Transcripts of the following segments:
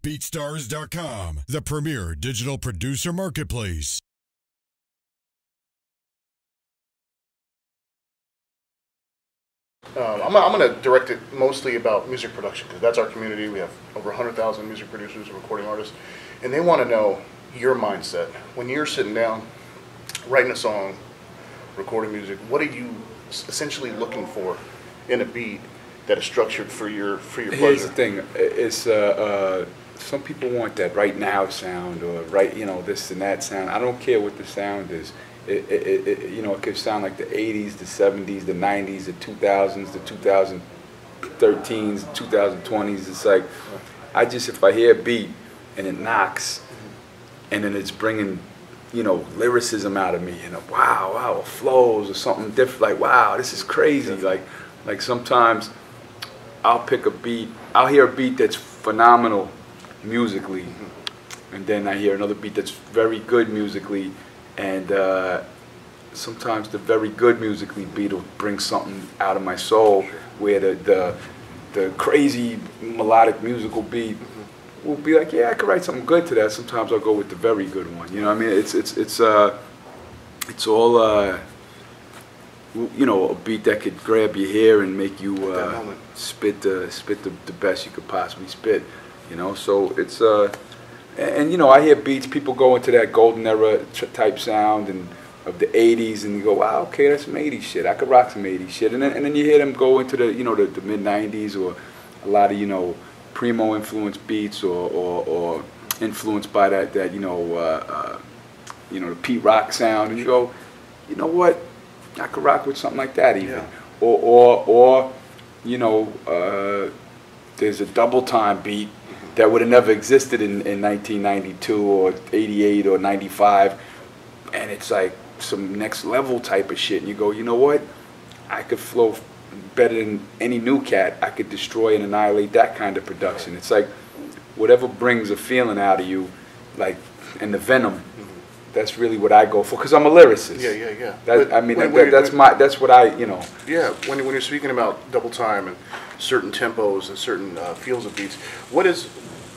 BeatStars.com, the premier digital producer marketplace. I'm going to direct it mostly about music production because that's our community. We have over 100,000 music producers and recording artists, and they want to know your mindset. When you're sitting down, writing a song, recording music, what are you essentially looking for in a beat that is structured for your pleasure? Here's the thing, it's some people want that right now sound or right, this and that sound. I don't care what the sound is. It could sound like the 80s, the 70s, the 90s, the 2000s, the 2013s, the 2020s. It's like, if I hear a beat and it knocks, and then it's bringing, lyricism out of me, wow, flows or something different, like, wow, this is crazy. Like sometimes I'll pick a beat, I'll hear a beat that's phenomenal musically, and then I hear another beat that's very good musically, and sometimes the very good musically beat will bring something out of my soul, where the crazy melodic musical beat will be like, yeah, I could write something good to that. Sometimes I'll go with the very good one. You know what I mean? It's all a beat that could grab your hair and make you spit the best you could possibly spit. So it's and I hear beats, people go into that golden era type sound and of the 80s, and you go, wow, okay, that's some 80s shit. I could rock some 80s shit. And then you hear them go into the the mid 90s, or a lot of primo influenced beats, or influenced by that the Pete Rock sound, and you go, you know what, I could rock with something like that even. Yeah. Or there's a double time beat that would have never existed in 1992 or 88 or 95, and it's like some next level type of shit, and you go, you know what, I could flow better than any new cat. I could destroy and annihilate that kind of production. It's like whatever brings a feeling out of you, like, and the venom. That's really what I go for, because I'm a lyricist. Yeah. That's what I. Yeah, when you're speaking about double time and certain tempos and certain feels of beats,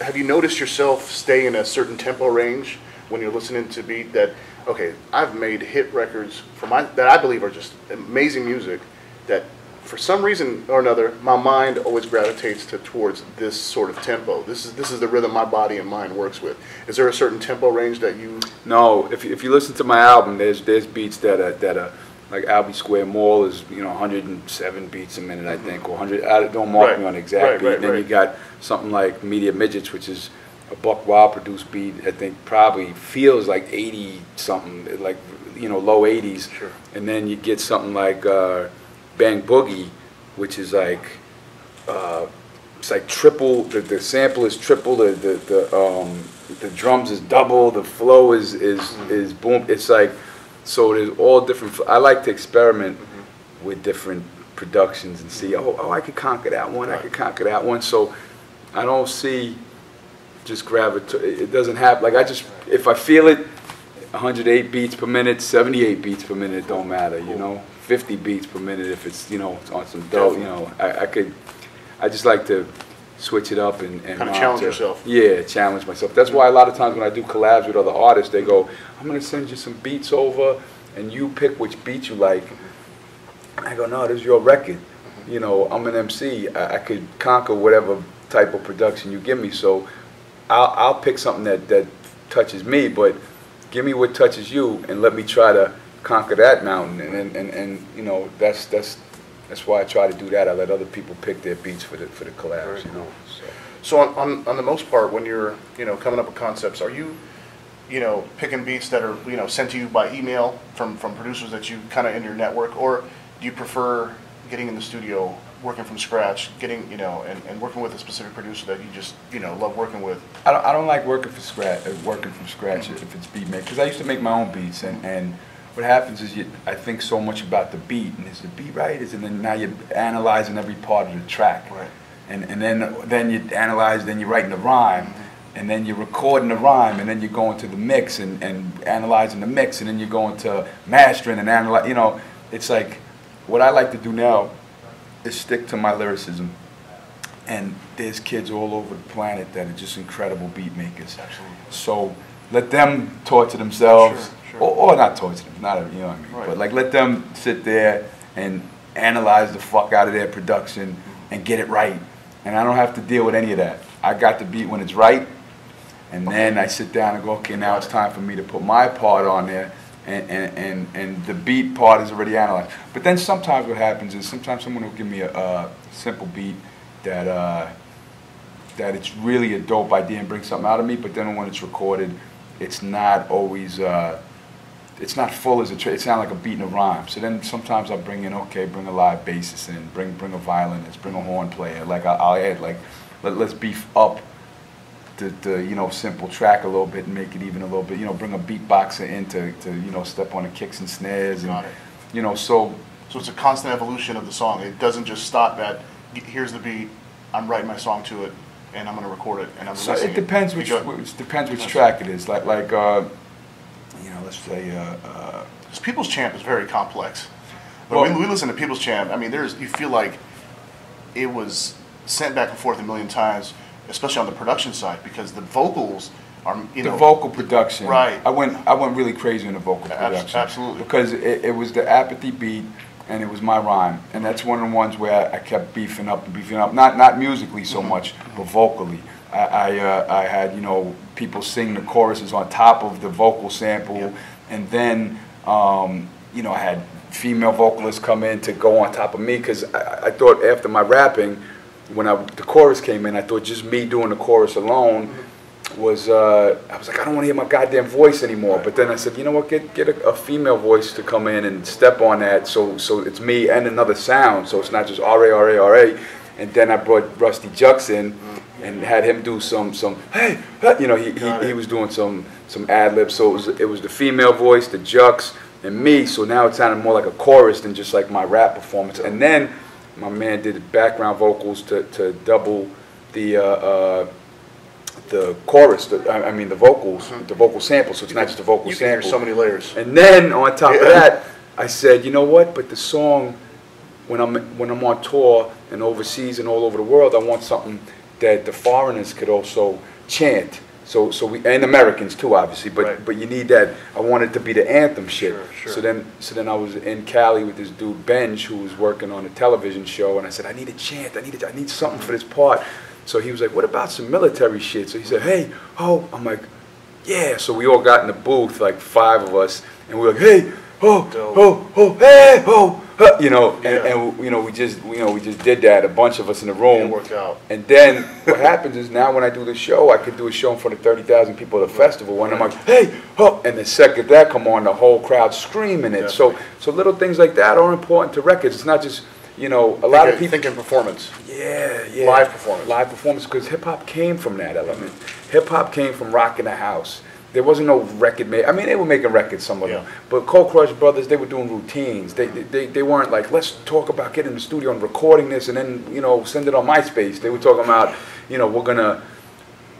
have you noticed yourself stay in a certain tempo range when you're listening to beat that, okay, I've made hit records that I believe are just amazing music, that for some reason or another, my mind always gravitates towards this sort of tempo. This is the rhythm my body and mind works with. Is there a certain tempo range that you? No. If you listen to my album, there's beats that are like Albee Square Mall is 107 beats a minute, I think, or 100. Don't mark me on the exact beat. Then you got something like Media Midgets, which is a Buck Wild produced beat. I think probably feels like 80 something, like low 80s. Sure. And then you get something like Bang Boogie, which is like it's like triple. The sample is triple. The drums is double. The flow is boom. It's like, so there's all different. I like to experiment with different productions and see. Oh, I could conquer that one. I could conquer that one. So I don't see just gravitate. It doesn't happen. Like if I feel it, 108 beats per minute, 78 beats per minute, don't matter. 50 beats per minute if it's on some dope. I just like to switch it up and kind of challenge yourself. Yeah, challenge myself. That's why a lot of times when I do collabs with other artists, they go, I'm gonna send you some beats over, and you pick which beat you like. I go, no, this is your record. I'm an MC. I could conquer whatever type of production you give me. So I'll pick something that touches me, but give me what touches you, and let me try to conquer that mountain. And that's why I try to do that. I let other people pick their beats for the collabs. So on the most part, when you're coming up with concepts, are you picking beats that are sent to you by email from producers that you kind of in your network, or do you prefer getting in the studio, working from scratch, getting and working with a specific producer that you just love working with? I don't like working from scratch if it's beat making, because I used to make my own beats, and what happens is I think so much about the beat, and is the beat right? And then now you're analyzing every part of the track, right? And then you analyze, then you're writing the rhyme, and then you're recording the rhyme, and then you're going to the mix and analyzing the mix, and then you're going to mastering and analyze. It's like, what I like to do now is stick to my lyricism. and there's kids all over the planet that are just incredible beat makers. Absolutely. So let them torture themselves, Sure. or not torture them, not, you know what I mean, Right. but like let them sit there and analyze the fuck out of their production and get it right. And I don't have to deal with any of that. I got the beat when it's right, and then I sit down and go, okay, now it's time for me to put my part on there, and the beat part is already analyzed. But then sometimes what happens is sometimes someone will give me a simple beat that it's really a dope idea and brings something out of me, but then when it's recorded, it's not always, it's not full as a track. It sounds like a beat and a rhyme. So then sometimes I'll bring in, okay, bring a live bassist in, bring a violinist, bring a horn player. Like I'll add, like, let's beef up the you know, simple track a little bit and make it even a little bit, you know, bring a beatboxer in to you know, step on the kicks and snares. And, Got it. you know, so it's a constant evolution of the song. It doesn't just stop at, here's the beat, I'm writing my song to it, and I'm going to record it, and I'm so releasing it depends which track it is. Like you know, let's say. Because People's Champ is very complex. But when we listen to People's Champ, I mean, you feel like it was sent back and forth a million times, especially on the production side, because the vocals are, you know, the vocal production. Right. I went really crazy in the vocal production. Absolutely. Because it was the apathy beat, and it was my rhyme, and that's one of the ones where I kept beefing up, not musically so much, but vocally. I had, you know, people sing the choruses on top of the vocal sample, Yep. and then you know, I had female vocalists come in to go on top of me, because I thought after my rapping, when the chorus came in, I thought just me doing the chorus alone was, I was like, I don't want to hear my goddamn voice anymore. But then I said, you know what, get a female voice to come in and step on that, so it's me and another sound, so it's not just R-A. And then I brought Rusty Jux in and had him do some hey, you know, he was doing some ad-libs, so it was the female voice, the Jux, and me, so now it sounded more like a chorus than just like my rap performance. And then my man did background vocals to double the chorus, I mean the vocals, the vocal sample, so it's not just a vocal sample. There's so many layers. And then on top of that, I said, you know what, but the song, when I'm on tour and overseas and all over the world, I want something that the foreigners could also chant. So we, and Americans too, obviously, but you need that. I wanted to be the anthem shit. Sure. So then I was in Cali with this dude Benj, who was working on a television show, and I said, I need a chant. I need something for this part. So he was like, what about some military shit? So he said, hey, oh, I'm like, yeah. So we all got in the booth, like 5 of us, and we were like, hey, hey, you know, and you know, we just did that, a bunch of us in the room. It worked out. And then what happens is now when I do the show, I could do a show in front of 30,000 people at a festival, and I'm like, hey, and the second that come on, the whole crowd screaming it. So little things like that are important to records. It's not just, you know, a lot of people thinking performance. Yeah. Live performance. Live performance, because hip hop came from that element. Hip hop came from rocking the house. There wasn't no record made. I mean, they were making records, some of them. But Cold Crush Brothers, they were doing routines. They weren't like, let's talk about getting in the studio and recording this and then, you know, send it on MySpace. They were talking about, you know, we're gonna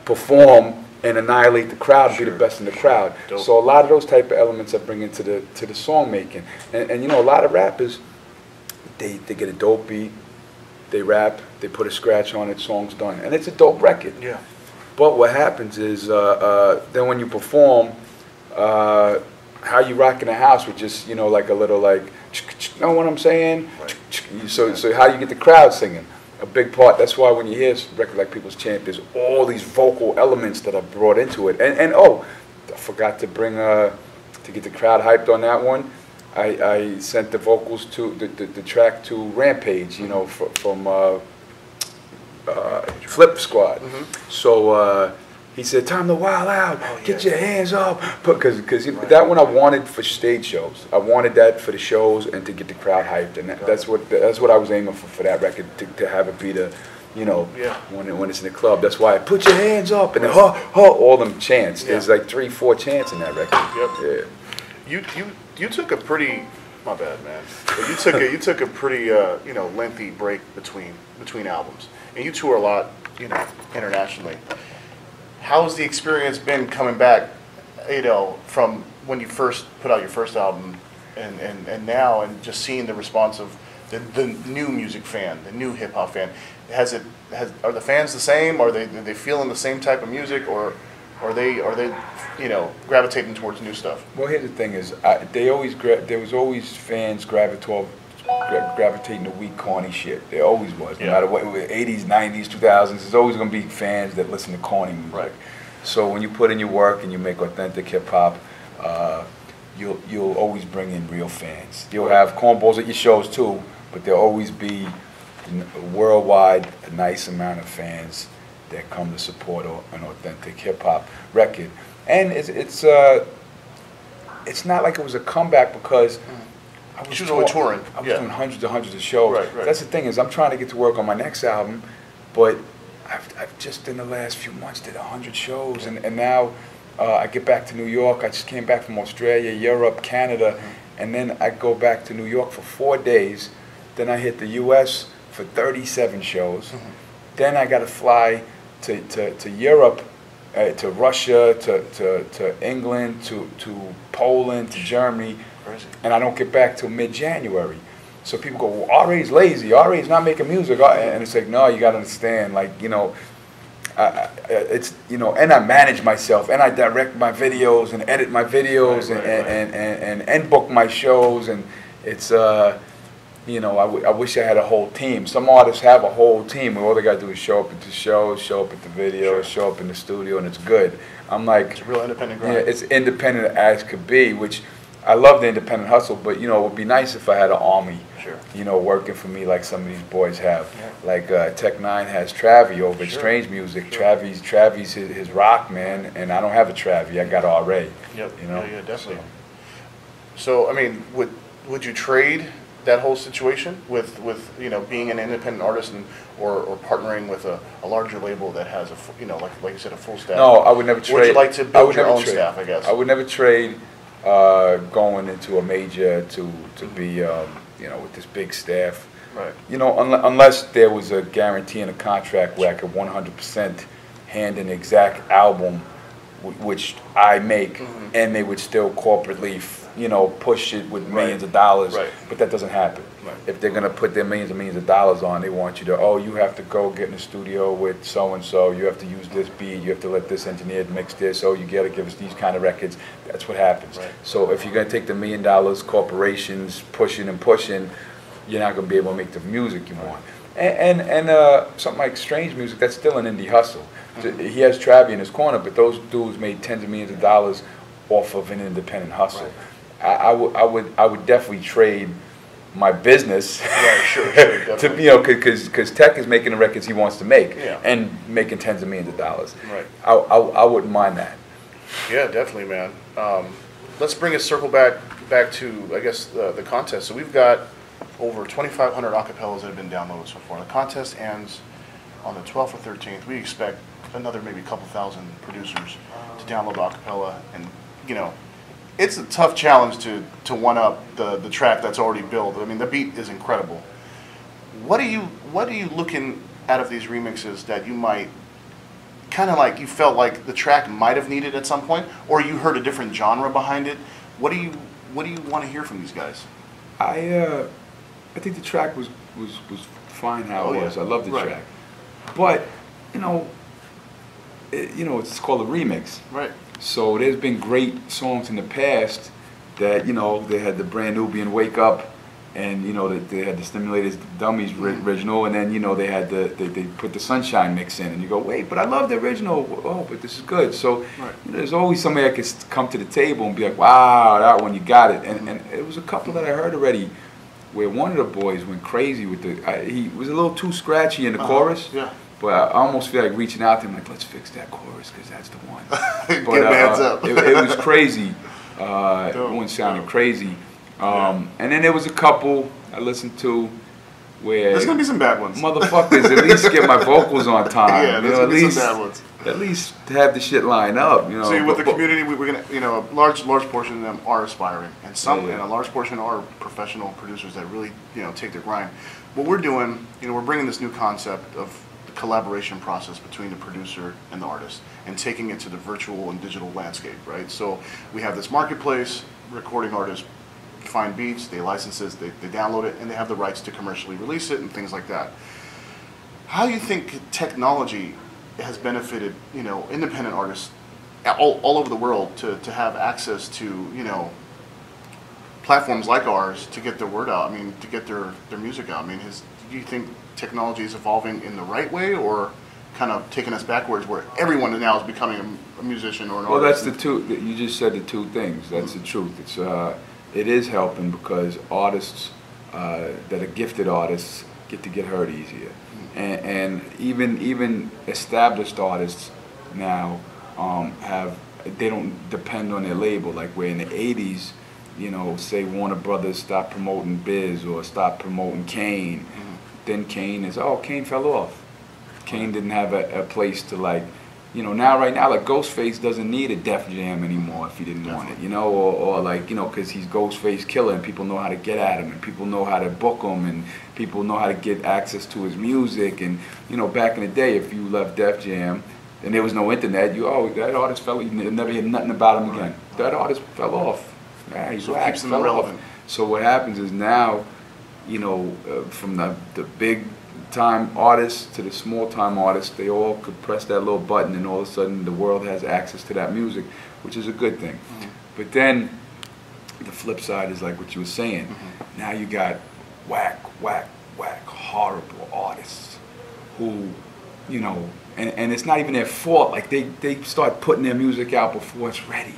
perform and annihilate the crowd, be the best in the crowd. Dope. So a lot of those type of elements I bring into the song making. And you know, a lot of rappers, they get a dope beat, they rap, they put a scratch on it, song's done, and it's a dope record. Yeah. But what happens is, then when you perform, how you rocking the house with just, you know, like a little like, you know what I'm saying? Right. So how you get the crowd singing, a big part. That's why when you hear a record like People's Champ, there's all these vocal elements that are brought into it. And oh, I forgot to bring, to get the crowd hyped on that one, I sent the vocals to, the track to Rampage, you know, from Flip Squad. So he said, time to wild out, get your hands up. Because you know, that one I wanted for stage shows. I wanted that for the shows and to get the crowd hyped. And that's what I was aiming for that record, to have it be the, you know, when it's in the club. That's why I put your hands up and then all them chants. There's like 3-4 chants in that record. Yeah. You took a pretty, my bad man, but you took a pretty you know, lengthy break between albums, and you tour a lot, you know, internationally. How's the experience been coming back, you know, from when you first put out your first album and now, and just seeing the response of the new music fan, the new hip hop fan? are the fans the same? Are they feeling the same type of music, or are they gravitating towards new stuff? Well, here's the thing: is there was always fans gravitating to weak, corny shit. There always was. No matter what, 80s, 90s, 2000s, there's always gonna be fans that listen to corny music. Right. So when you put in your work and you make authentic hip hop, you'll always bring in real fans. You'll have cornballs at your shows too, but there'll always be a worldwide a nice amount of fans that come to support an authentic hip hop record. And it's not like it was a comeback because I was touring. I was doing hundreds and hundreds of shows. Right. That's the thing is I'm trying to get to work on my next album, but I've just in the last few months did 100 shows, and now I get back to New York. I just came back from Australia, Europe, Canada, and then I go back to New York for 4 days. Then I hit the U.S. for 37 shows. Then I got to fly to Europe, to Russia, to England, to Poland, to Germany, and I don't get back till mid-January. So people go, well, R.A.'s lazy, R.A.'s not making music, and it's like, no, you got to understand, like, it's, and I manage myself, and I direct my videos, and edit my videos, and book my shows, and it's, I wish I had a whole team. Some artists have a whole team where all they got to do is show up at the shows, show up at the videos, show up in the studio, and it's good. I'm like, it's a real independent grind. Yeah, it's independent as could be, which I love the independent hustle, but it would be nice if I had an army, working for me like some of these boys have. Like Tech Nine has Travie over at Strange Music. Travie's his rock, man, and I don't have a Travie. I got R.A. Yeah, definitely. So I mean, would you trade that whole situation with being an independent artist or partnering with a larger label that has like you said, a full staff? No, I would never trade. Would you like to build your own staff? I guess I would never trade going into a major to be with this big staff. Right. Unless there was a guarantee in a contract where I could 100% hand an exact album, which I make, and they would still corporately, push it with millions of dollars. Right. But that doesn't happen. Right. If they're gonna put their millions and millions of dollars on, they want you to, you have to go get in the studio with so and so. You have to use this beat. You have to let this engineer mix this. You gotta give us these kind of records. That's what happens. Right. So if you're gonna take the $1 million corporations pushing, you're not gonna be able to make the music you want. And something like Strange Music, that's still an indie hustle. He has Travie in his corner, but those dudes made tens of millions of dollars off of an independent hustle. Right. I would definitely trade my business, to because Tech is making the records he wants to make, and making tens of millions of dollars. Right. I wouldn't mind that. Yeah, definitely, man. Let's bring a circle back to I guess the contest. So we've got over 2,500 acapellas that have been downloaded so far. The contest ends on the 12th or 13th. We expect another maybe a couple thousand producers to download acapella, and it's a tough challenge to one up the track that's already built. I mean, the beat is incredible. What are you looking out of these remixes that you might kind of like you felt like the track might have needed at some point, or you heard a different genre behind it? What do you want to hear from these guys? I think the track was fine how it was. I love the track, but it's called a remix. Right. So there's been great songs in the past that they had the Brand Nubian Wake Up, and they had the Stimulators Dummies original, and then they had they put the Sunshine mix in, and you go, wait, but I love the original. Oh, but this is good. So there's always somebody that could come to the table and be like, wow, that one, you got it. And it was a couple that I heard already where one of the boys went crazy with he was a little too scratchy in the chorus. Yeah. But I almost feel like reaching out to him, like, let's fix that chorus, because that's the one. But get hands up. it was crazy. Everyone sounded crazy. And then there was a couple I listened to where there's gonna be some bad ones. Motherfuckers, at least get my vocals on time. Yeah, there's gonna be some bad ones. At least have the shit line up. See, with the community, we're gonna, a large portion of them are aspiring, and and a large portion are professional producers that really, take their grind. What we're doing, we're bringing this new concept of the collaboration process between the producer and the artist, and taking it to the virtual and digital landscape, right? So we have this marketplace. Recording artists find beats, they license it, they download it, and they have the rights to commercially release it and things like that. How do you think technology has benefited, you know, independent artists all over the world to have access to, you know, platforms like ours to get their word out? I mean, to get their music out. I mean, do you think technology is evolving in the right way, or kind of taking us backwards, where everyone now is becoming a musician or an Well, artist? that's the two. You just said the two things. That's the truth. It is helping because artists that are gifted artists get heard easier, and even established artists now they don't depend on their label, like where in the '80s, you know, say Warner Brothers stopped promoting Biz or stopped promoting Kane, then Kane fell off. Kane didn't have a place to, like, you know, right now, like Ghostface doesn't need a Def Jam anymore if he didn't want it, you know, or like, you know, because he's Ghostface Killer and people know how to get at him and people know how to book him and people know how to get access to his music. And, you know, back in the day, if you left Def Jam and there was no internet, that artist fell, you never hear nothing about him again. That artist fell off. Yeah, he's So it whacked, keeps them fell relevant. off. So what happens is now, you know, from the big time artists to the small time artists, they all could press that little button and all of a sudden the world has access to that music, which is a good thing. But then the flip side is like what you were saying. Now you got whack, horrible artists who, you know, and it's not even their fault. Like they start putting their music out before it's ready.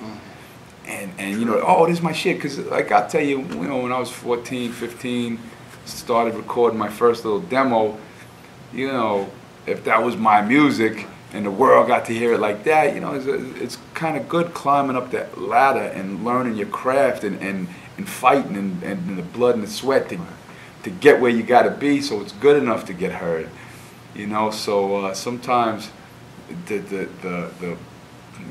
And you know, oh, this is my shit. Because like I'll tell you, you know, when I was 14, 15, started recording my first little demo, you know, if that was my music and the world got to hear it like that, you know, it's kind of good climbing up that ladder and learning your craft and fighting and the blood and the sweat to get where you got to be, so it's good enough to get heard, you know. So sometimes the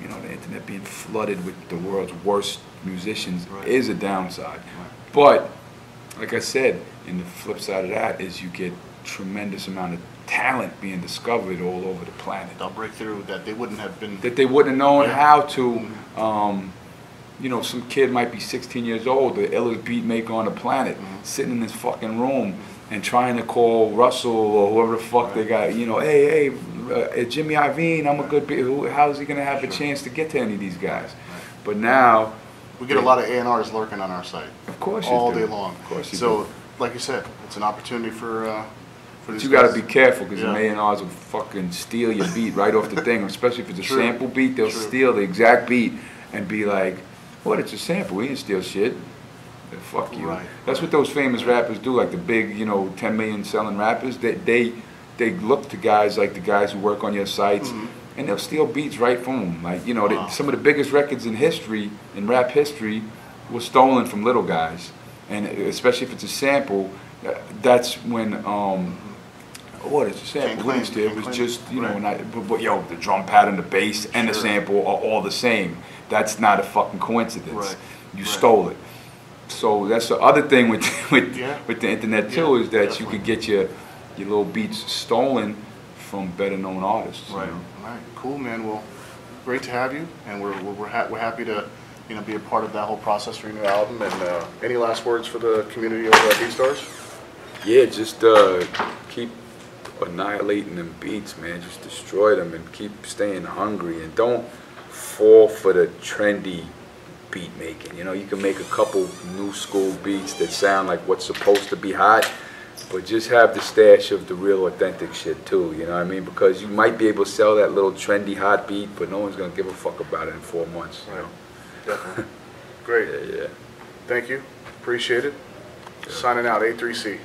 you know, the internet being flooded with the world's worst musicians is a downside. But like I said, and the flip side of that is you get tremendous amount of talent being discovered all over the planet. They'll break through that they wouldn't have been. That they wouldn't have known how to. You know, some kid might be 16 years old, the illest beat maker on the planet, sitting in this fucking room and trying to call Russell or whoever the fuck they got, you know, hey, Jimmy Iovine, I'm a good beat. How's he gonna have a chance to get to any of these guys? But now We get a lot of A&Rs lurking on our site. Of course you all do. day long. Of course you so, do. like you said, it's an opportunity for But these you got guys. to be careful because Yeah. the A&Rs will fucking steal your beat right off the thing, especially if it's a True. sample beat. They'll True. steal the exact beat and be like, "What? It's a sample. We didn't steal shit." Fuck you. Right. That's what those famous rappers do, like the big, you know, 10 million selling rappers. They look to guys like the guys who work on your sites, and they'll steal beats right from them. Like, you know, Wow. some of the biggest records in history, in rap history, were stolen from little guys, and especially if it's a sample, that's when what is a sample? claim, It can't was claim. just, you know, Right. but yo, the drum pattern, the bass, and the Sure. sample are all the same. That's not a fucking coincidence. Right. You Right. stole it. So that's the other thing with Yeah. with the internet too, Yeah, is that definitely. you could get your little beats stolen from better known artists. you Right. know? All right. Cool, man. Well, great to have you, and we're happy to, you know, be a part of that whole process for your new album. And any last words for the community over at D-Stars? Yeah, just keep annihilating them beats, man. Just destroy them and keep staying hungry, and don't fall for the trendy beat making. You know, you can make a couple new school beats that sound like what's supposed to be hot, but just have the stash of the real authentic shit too, you know what I mean? Because you might be able to sell that little trendy hot beat, but no one's gonna give a fuck about it in 4 months, you know? Definitely. Great. Yeah. Thank you. Appreciate it. Signing out, A3C.